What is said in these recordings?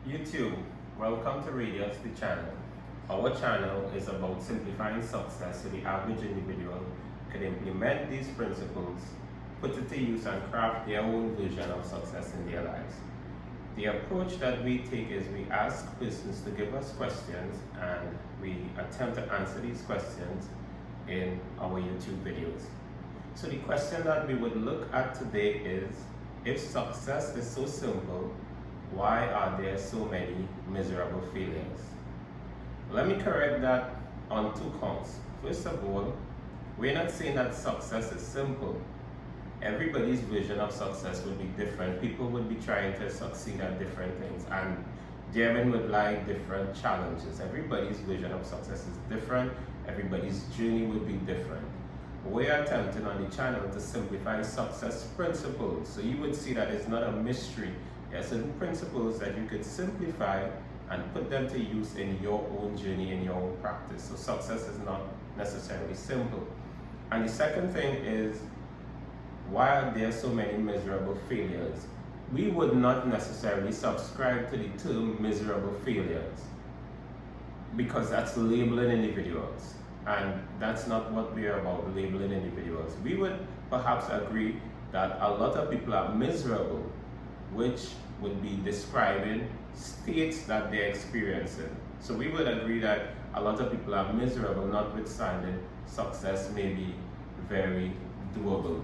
YouTube, welcome to Rydeus-The channel. Our channel is about simplifying success so the average individual can implement these principles, put it to use and craft their own version of success in their lives. The approach that we take is we ask persons to give us questions and we attempt to answer these questions in our YouTube videos. So the question that we would look at today is, if success is so simple, why are there so many miserable failures? Let me correct that on two counts. First of all, we're not saying that success is simple. Everybody's vision of success would be different. People would be trying to succeed at different things, and therein would lie different challenges. Everybody's vision of success is different. Everybody's journey would be different. We're attempting on the channel to simplify success principles. So you would see that it's not a mystery. There are certain principles that you could simplify and put them to use in your own journey, in your own practice. So success is not necessarily simple. And the second thing is, why are there so many miserable failures? We would not necessarily subscribe to the term miserable failures because that's labeling individuals. And that's not what we are about, labeling individuals. We would perhaps agree that a lot of people are miserable, which would be describing states that they're experiencing. So we would agree that a lot of people are miserable, notwithstanding success may be very doable.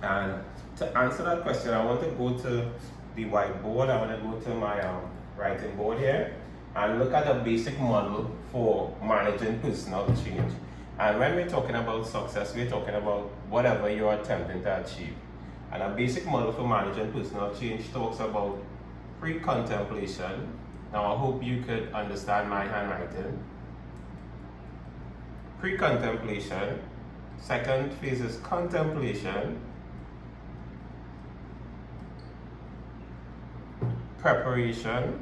And to answer that question, I want to go to the whiteboard. I want to go to my writing board here and look at a basic model for managing personal change. And when we're talking about success, we're talking about whatever you're attempting to achieve. And a basic model for managing personal change talks about pre-contemplation. Now I hope you could understand my handwriting. Pre-contemplation. Second phase is contemplation. Preparation.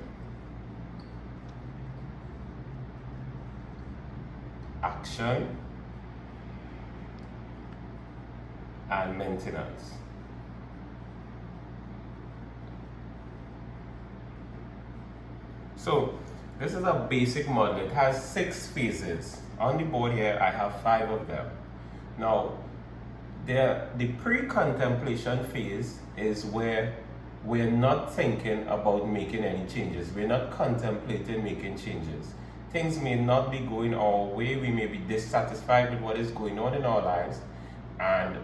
Action. And maintenance. So this is a basic model. It has 6 phases. On the board here, I have 5 of them. Now, the pre-contemplation phase is where we're not thinking about making any changes. We're not contemplating making changes. Things may not be going our way. We may be dissatisfied with what is going on in our lives, and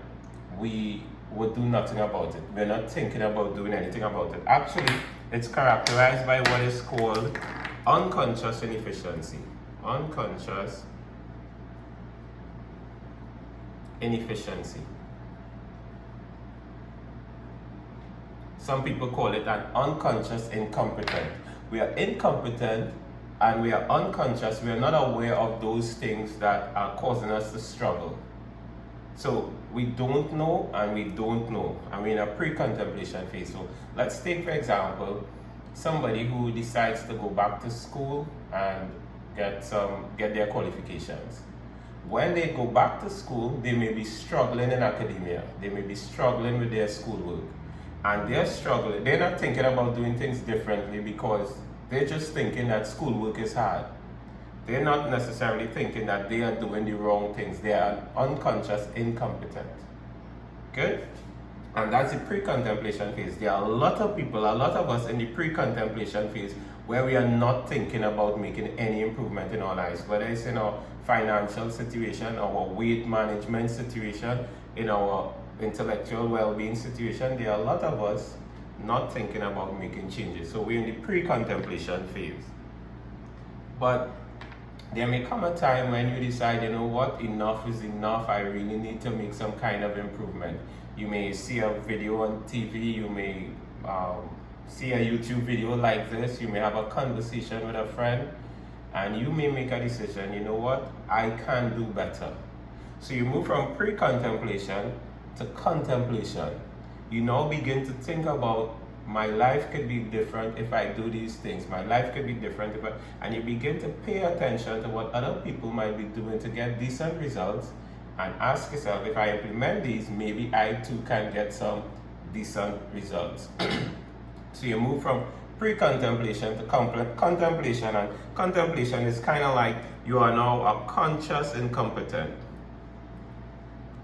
we would do nothing about it. We're not thinking about doing anything about it. Actually, it's characterized by what is called unconscious inefficiency. Unconscious inefficiency. Some people call it an unconscious incompetent. We are incompetent and we are unconscious. We are not aware of those things that are causing us to struggle. So we don't know and we don't know, and we're in a pre-contemplation phase. So let's take, for example, somebody who decides to go back to school and get their qualifications. When they go back to school, they may be struggling in academia. They may be struggling with their schoolwork. And they're struggling. They're not thinking about doing things differently because they're just thinking that schoolwork is hard. They're not necessarily thinking that they are doing the wrong things. They are unconscious incompetent. Good? And that's the pre-contemplation phase. There are a lot of people, a lot of us in the pre-contemplation phase where we are not thinking about making any improvement in our lives, whether it's in our financial situation, our weight management situation, in our intellectual well-being situation. There are a lot of us not thinking about making changes. So we're in the pre-contemplation phase. But there may come a time when you decide, you know what, enough is enough. I really need to make some kind of improvement. You may see a video on TV, you may see a YouTube video like this, you may have a conversation with a friend, and you may make a decision, you know what, I can do better. So you move from pre-contemplation to contemplation. You now begin to think about, my life could be different if I do these things. My life could be different if and you begin to pay attention to what other people might be doing to get decent results, and ask yourself, if I implement these, maybe I too can get some decent results. So you move from pre-contemplation to contemplation, and contemplation is kind of like you are now a conscious incompetent.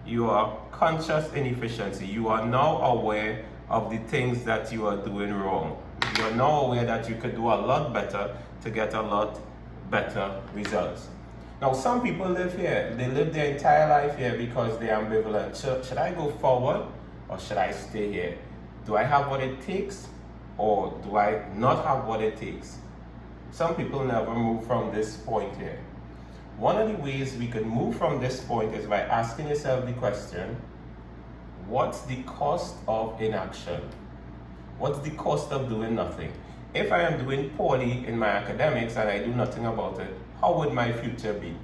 You are conscious inefficiency. You are now aware of the things that you are doing wrong. You are now aware that you could do a lot better to get a lot better results. Now, some people live here. They live their entire life here because they're ambivalent. Should I go forward or should I stay here? Do I have what it takes or do I not have what it takes? Some people never move from this point here. One of the ways we can move from this point is by asking yourself the question, what's the cost of inaction? What's the cost of doing nothing? If I am doing poorly in my academics and I do nothing about it, how would my future be?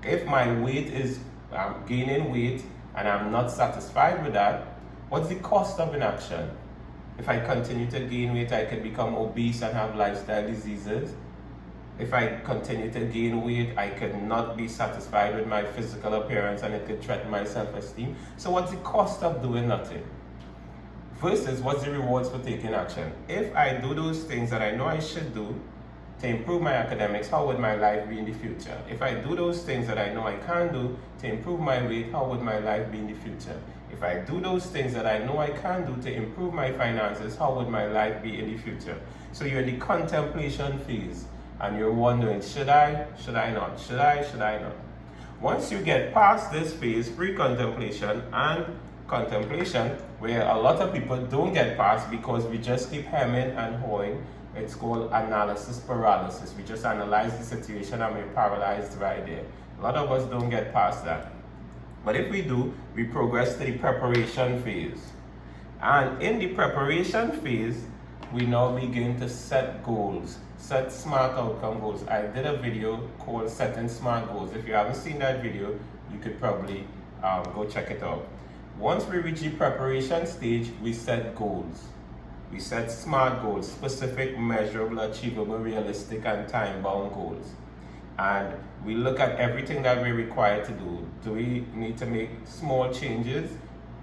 If my weight is, I'm gaining weight and I'm not satisfied with that, what's the cost of inaction? If I continue to gain weight, I could become obese and have lifestyle diseases. If I continue to gain weight, I could not be satisfied with my physical appearance and it could threaten my self-esteem. So what's the cost of doing nothing? Versus what's the rewards for taking action? If I do those things that I know I should do to improve my academics, how would my life be in the future? If I do those things that I know I can do to improve my weight, how would my life be in the future? If I do those things that I know I can do to improve my finances, how would my life be in the future? So you're in the contemplation phase and you're wondering, should I not? Should I not? Once you get past this phase, pre-contemplation and contemplation, where a lot of people don't get past because we just keep hemming and hawing, it's called analysis paralysis. We just analyze the situation and we're paralyzed right there. A lot of us don't get past that. But if we do, we progress to the preparation phase. And in the preparation phase, we now begin to set goals, set smart outcome goals. I did a video called Setting Smart Goals. If you haven't seen that video, you could probably go check it out. Once we reach the preparation stage, we set goals. We set SMART goals, specific, measurable, achievable, realistic, and time-bound goals. And we look at everything that we're required to do. Do we need to make small changes,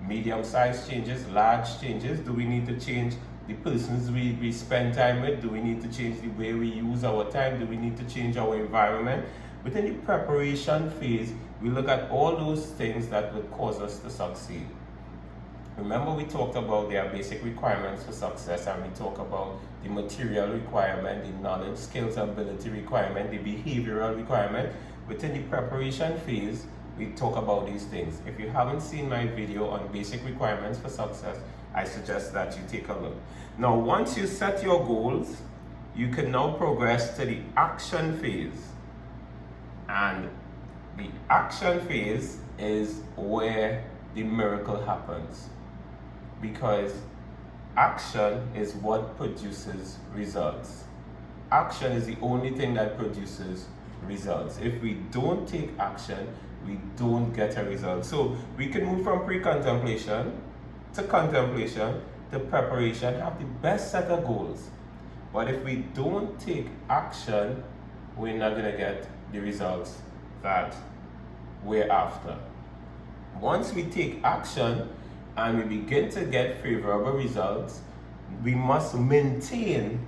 medium-sized changes, large changes? Do we need to change the persons we spend time with? Do we need to change the way we use our time? Do we need to change our environment? Within the preparation phase, we look at all those things that would cause us to succeed. Remember, we talked about their basic requirements for success, and we talk about the material requirement, the knowledge, skills, ability requirement, the behavioral requirement. Within the preparation phase, we talk about these things. If you haven't seen my video on basic requirements for success, I suggest that you take a look. Now, once you set your goals, you can now progress to the action phase. And the action phase is where the miracle happens. Because action is what produces results. Action is the only thing that produces results. If we don't take action, we don't get a result. So we can move from pre-contemplation to contemplation to preparation, have the best set of goals. But if we don't take action, we're not going to get the results that we're after. Once we take action and we begin to get favorable results, we must maintain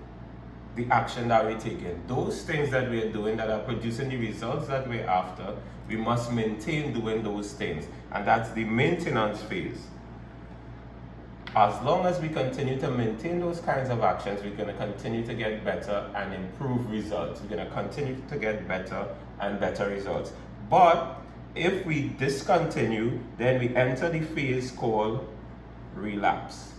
the action that we're taking. Those things that we're doing that are producing the results that we're after, we must maintain doing those things. And that's the maintenance phase. As long as we continue to maintain those kinds of actions, we're going to continue to get better and improve results. We're going to continue to get better and better results. But if we discontinue, then we enter the phase called relapse.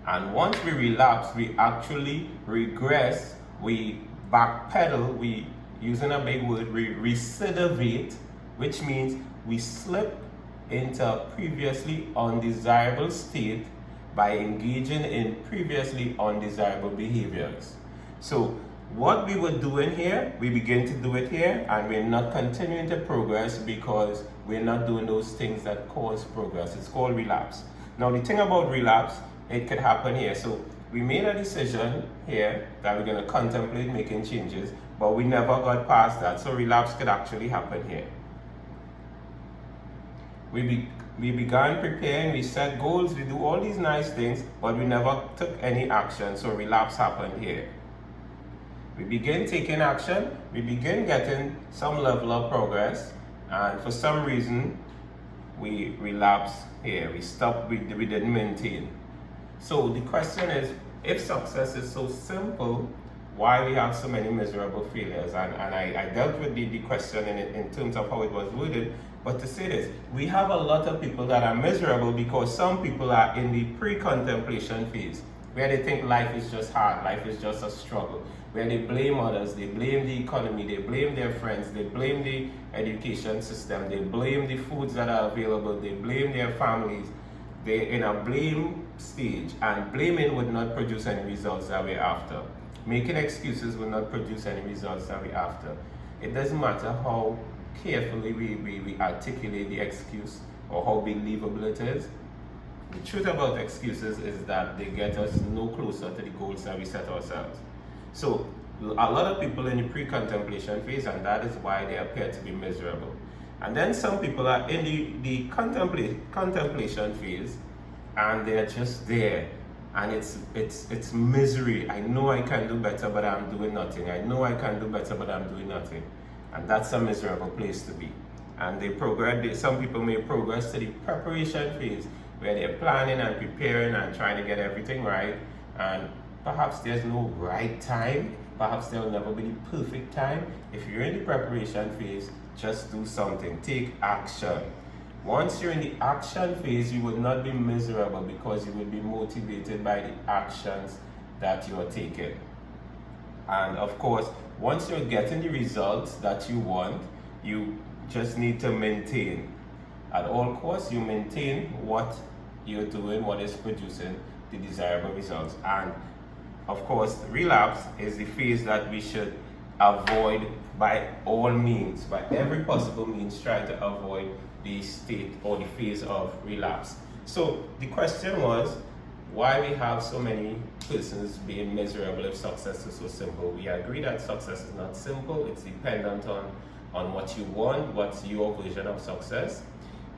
And once we relapse, we actually regress, we backpedal, we, using a big word, we recidivate, which means we slip into a previously undesirable state by engaging in previously undesirable behaviors. So what we were doing here, we begin to do it here, and we're not continuing to progress because we're not doing those things that cause progress. It's called relapse. Now, the thing about relapse, it could happen here. So we made a decision here that we're going to contemplate making changes, but we never got past that. So relapse could actually happen here. We We began preparing, we set goals, we do all these nice things, but we never took any action, so relapse happened here. We begin taking action, we begin getting some level of progress, and for some reason, we relapse here. We stopped, we didn't maintain. So the question is, if success is so simple, why we have so many miserable failures? And I dealt with the question in terms of how it was worded, but to say this, we have a lot of people that are miserable because some people are in the pre-contemplation phase, where they think life is just hard, life is just a struggle, where they blame others, they blame the economy, they blame their friends, they blame the education system, they blame the foods that are available, they blame their families. They're in a blame stage, and blaming would not produce any results that we're after. Making excuses will not produce any results that we're after. It doesn't matter how carefully we articulate the excuse or how believable it is. The truth about excuses is that they get us no closer to the goals that we set ourselves. So a lot of people in the pre-contemplation phase, and that is why they appear to be miserable. And then some people are in the contemplation phase, and they're just there, and it's misery. I know I can do better, but I'm doing nothing. I know I can do better, but I'm doing nothing. And that's a miserable place to be. And they progress. Some people may progress to the preparation phase, where they're planning and preparing and trying to get everything right. And perhaps there's no right time. Perhaps there will never be the perfect time. If you're in the preparation phase, just do something. Take action. Once you're in the action phase, you will not be miserable because you will be motivated by the actions that you are taking. And of course, once you're getting the results that you want, you just need to maintain. At all costs, you maintain what you're doing, what is producing the desirable results. And of course, relapse is the phase that we should avoid by all means, by every possible means, try to avoid the state or the phase of relapse. So the question was, why we have so many persons being miserable if success is so simple? We agree that success is not simple. It's dependent on what you want, what's your version of success.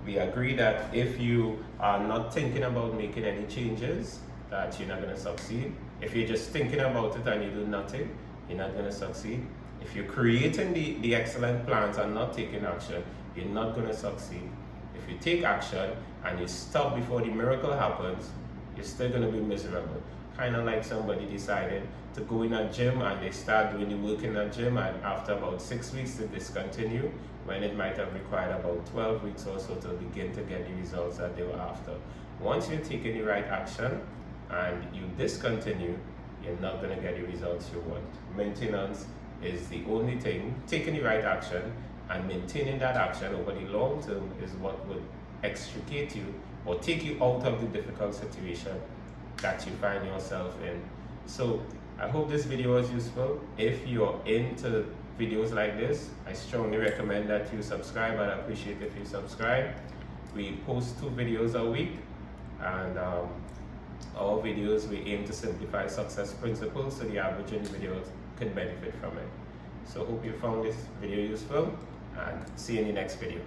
We agree that if you are not thinking about making any changes, that you're not going to succeed. If you're just thinking about it and you do nothing, you're not going to succeed. If you're creating the excellent plans and not taking action, you're not going to succeed. If you take action and you stop before the miracle happens, you're still going to be miserable. Kind of like somebody decided to go in a gym and they start doing the work in a gym, and after about 6 weeks they discontinue, when it might have required about 12 weeks or so to begin to get the results that they were after. Once you're taking the right action and you discontinue, you're not going to get the results you want. Maintenance is the only thing. Taking the right action and maintaining that action over the long term is what would extricate you or take you out of the difficult situation that you find yourself in. So I hope this video was useful. If you're into videos like this, I strongly recommend that you subscribe. I'd appreciate if you subscribe. We post 2 videos a week, and our videos, we aim to simplify success principles so the average individual can benefit from it. So hope you found this video useful, and see you in the next video.